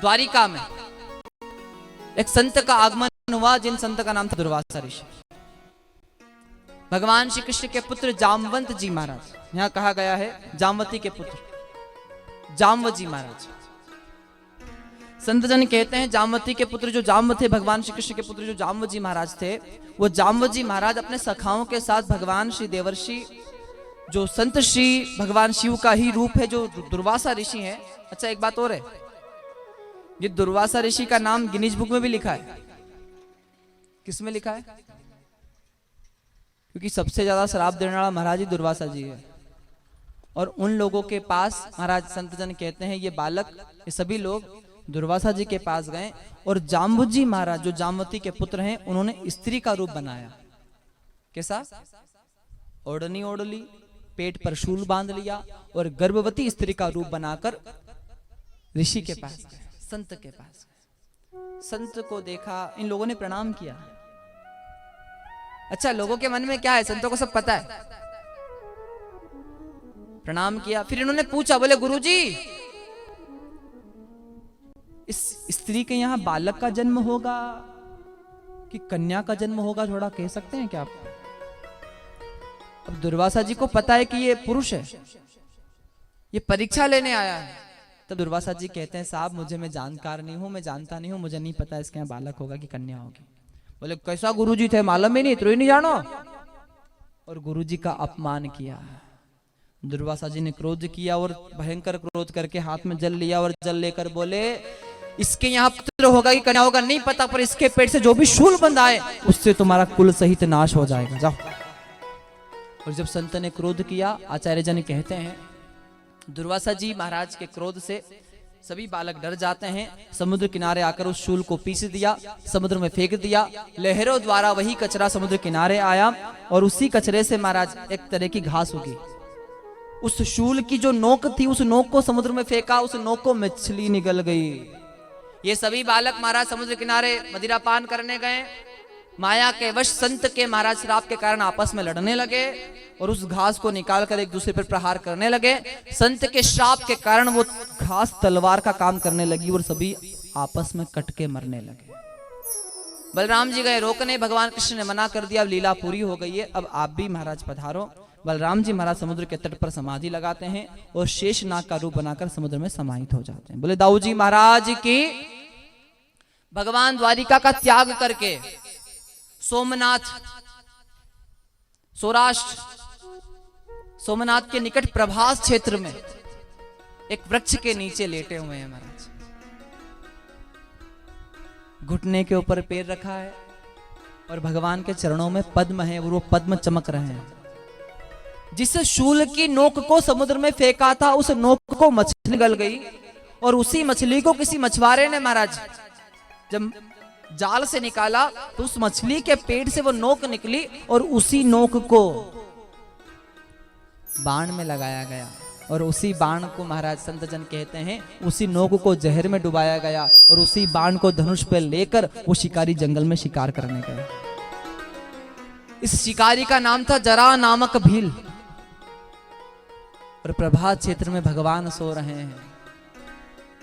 द्वारिका में एक संत का आगमन हुआ, जिन संत का नाम था दुर्वासा ऋषि। भगवान श्री कृष्ण के पुत्र जामवंत जी महाराज, यहां कहा गया है जामवती के पुत्र जामवत जी महाराज। संत जन कहते हैं जामवती के पुत्र जो जामवत थे, भगवान श्री कृष्ण के पुत्र जो जामवत जी महाराज थे, वो जामवत जी महाराज अपने सखाओं के साथ भगवान श्री देवर्षि जो संत श्री भगवान शिव का ही रूप है, जो दुर्वासा ऋषि हैं। अच्छा एक बात और है, ये दुर्वासा ऋषि का नाम गिनीज बुक में भी लिखा है। किसमें लिखा है? क्योंकि सबसे ज्यादा श्राप देने वाला महाराज ही दुर्वासा जी है। और उन लोगों के पास महाराज संत जन कहते हैं ये बालक, ये सभी लोग दुर्वासा जी के पास गए और जाम्बुत जी महाराज जो जामवती के पुत्र हैं, उन्होंने स्त्री का रूप बनाया। कैसा? ओढ़नी ओढ़ ली, पेट पर शूल बांध लिया और गर्भवती स्त्री का रूप बनाकर ऋषि के पास गए, संत के पास गए। संत को देखा, इन लोगों ने प्रणाम किया। अच्छा लोगों के मन में क्या है, संतों को सब पता है। प्रणाम किया, फिर इन्होंने पूछा, बोले गुरुजी इस स्त्री के यहाँ बालक का जन्म होगा कि कन्या का जन्म होगा, थोड़ा कह सकते हैं क्या आप? अब दुर्वासा जी को पता है कि ये पुरुष है, ये परीक्षा लेने आया है। तो दुर्वासा जी कहते हैं साहब मुझे, मैं जानकार नहीं हूं, मैं जानता नहीं हूं, मुझे नहीं पता इसके यहाँ बालक होगा कि कन्या होगी। बोले कैसा गुरुजी थे, मालूम ही नहीं, तो ही नहीं जानो। और गुरुजी का अपमान किया। दुर्वासा जी ने क्रोध किया और भयंकर क्रोध करके हाथ में जल लिया और जल लेकर बोले इसके यहाँ पुत्र होगा कि कन्या होगा नहीं पता, पर इसके पेट से जो भी शूल बंद आए उससे तुम्हारा कुल सहित नाश हो जाएगा, जाओ। और जब संत ने क्रोध किया, आचार्य जन कहते हैं दुर्वासा जी महाराज के क्रोध से सभी बालक डर जाते हैं। समुद्र किनारे आकर उस शूल को पीस दिया, समुद्र में फेंक दिया। लहरों द्वारा वही कचरा समुद्र किनारे आया और उसी कचरे से महाराज एक तरह की घास उगी। उस शूल की जो नोक थी, उस नोक को समुद्र में फेंका, उस नोक को मछली निकल गई। ये सभी बालक महाराज समुद्र किनारे मदिरा पान करने गए। माया के वश संत के महाराज श्राप के कारण आपस में लड़ने लगे और उस घास को निकालकर एक दूसरे पर प्रहार करने लगे। संत के श्राप के कारण वो घास तलवार का काम करने लगी और सभी आपस में कट के मरने लगे। बलराम जी गए रोकने, भगवान कृष्ण ने मना कर दिया, अब लीला पूरी हो गई है, अब आप भी महाराज पधारो। बलराम जी महाराज समुद्र के तट पर समाधि लगाते हैं और शेषनाग का रूप बनाकर समुद्र में समाहित हो जाते हैं। बोले दाऊ जी महाराज की। भगवान द्वारिका का त्याग करके सोमनाथ, सौराष्ट्र सोमनाथ के निकट प्रभास क्षेत्र में एक वृक्ष के नीचे लेटे हुए हैं महाराज। घुटने के ऊपर पैर रखा है और भगवान के चरणों में पद्म है और वो पद्म चमक रहे हैं। जिस शूल की नोक को समुद्र में फेंका था, उस नोक को मछली निगल गई और उसी मछली को किसी मछुआरे ने महाराज जब जाल से निकाला तो उस मछली के पेट से वो नोक निकली और उसी नोक को बाण में लगाया गया और उसी बाण को महाराज संत जन कहते हैं उसी नोक को जहर में डुबाया गया और उसी बाण को धनुष पे लेकर वो शिकारी जंगल में शिकार करने गए। इस शिकारी का नाम था जरा नामक भील। और प्रभात क्षेत्र में भगवान सो रहे हैं,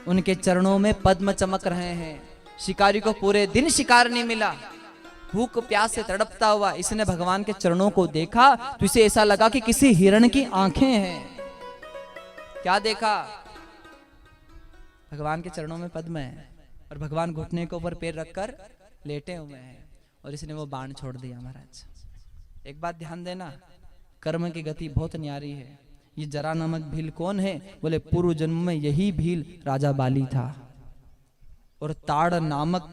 उनके चरणों में पद्म चमक रहे हैं। शिकारी को पूरे दिन शिकार नहीं मिला, भूख प्यास से तड़पता हुआ इसने भगवान के चरणों को देखा तो इसे ऐसा लगा कि किसी हिरण की आंखें हैं। क्या देखा? भगवान के चरणों में पद्म है और भगवान घुटने के ऊपर पैर रखकर लेटे हुए हैं और इसने वो बाण छोड़ दिया। महाराज एक बात ध्यान देना, कर्म की गति बहुत न्यारी है। ये जरा नामक भील कौन है? बोले पूर्व जन्म में यही भील राजा बाली था। और ताड़ नामक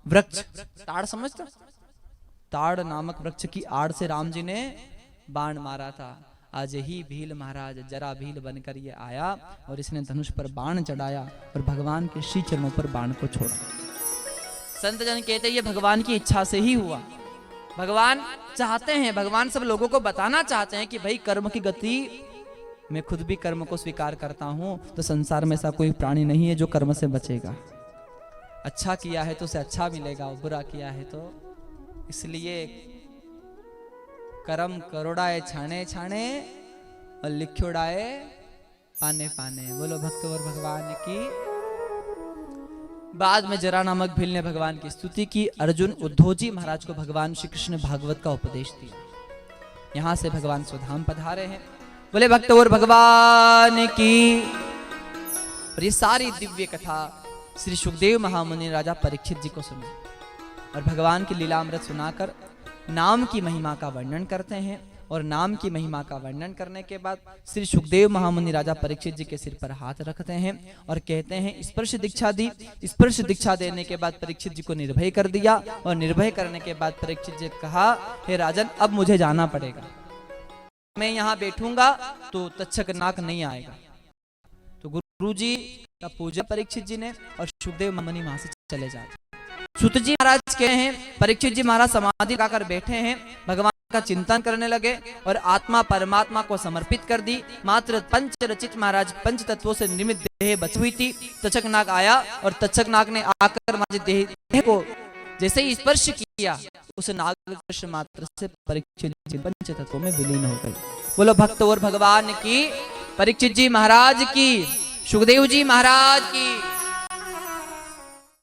वृक्ष, ताड़ समझते? ताड़ नामक वृक्ष की आड़ से राम जी ने बाण मारा था। आज यही भील महाराज जरा भील बनकर ये आया और इसने धनुष पर बाण चढ़ाया और भगवान के श्री चरणों पर बाण को छोड़ा। संत जन कहते ये भगवान की इच्छा से ही हुआ। भगवान चाहते हैं, भगवान सब लोगों को बताना चाहते हैं कि भाई कर्म की गति, मैं खुद भी कर्म को स्वीकार करता हूं, तो संसार में ऐसा कोई प्राणी नहीं है जो कर्म से बचेगा। अच्छा किया है तो उसे अच्छा मिलेगा, बुरा किया है तो। इसलिए कर्म करोड़ाए छाने छाने और लिखोड़ाए पाने पाने। बोलो भक्तवर भगवान की। बाद में जरा नामक भील ने भगवान की स्तुति की। अर्जुन उद्धव जी महाराज को भगवान श्री कृष्ण ने भागवत का उपदेश दिया। यहां से भगवान स्वधाम पधारे हैं। बोले भक्त और भगवान की। और ये सारी दिव्य कथा श्री सुखदेव महामुनि राजा परीक्षित जी को सुनी और भगवान की लीलामृत सुनाकर नाम की महिमा का वर्णन करते हैं। और नाम की महिमा का वर्णन करने के बाद श्री सुखदेव महामुनि राजा परीक्षित जी के सिर पर हाथ रखते हैं और कहते हैं स्पर्श दीक्षा दी। स्पर्श दीक्षा देने के बाद परीक्षित जी को निर्भय कर दिया और निर्भय करने के बाद परीक्षित जी ने कहा, हे राजन, अब मुझे जाना पड़ेगा, मैं यहाँ बैठूंगा तो तक्षक नाग नहीं आएगा। तो गुरु जी का पूजा परीक्षित जी ने और सुखदेव महामुनि वहां से चले जाते। सुत जी महाराज कहे हैं, परीक्षित जी महाराज समाधि लगाकर बैठे हैं, भगवान का चिंतन करने लगे और आत्मा परमात्मा को समर्पित कर दी। मात्र पंच रचित महाराज पंच तत्वों से निर्मित देह बची हुई थी। तक्षक नाग आया और तक्षक नाग ने आकर महाराज देह को जैसे ही स्पर्श किया, उस नाग स्पर्श मात्र से परीक्षित जी पंच तत्वों में विलीन हो गई। बोलो भक्त और भगवान की, परीक्षित जी महाराज की, सुखदेव जी महाराज की।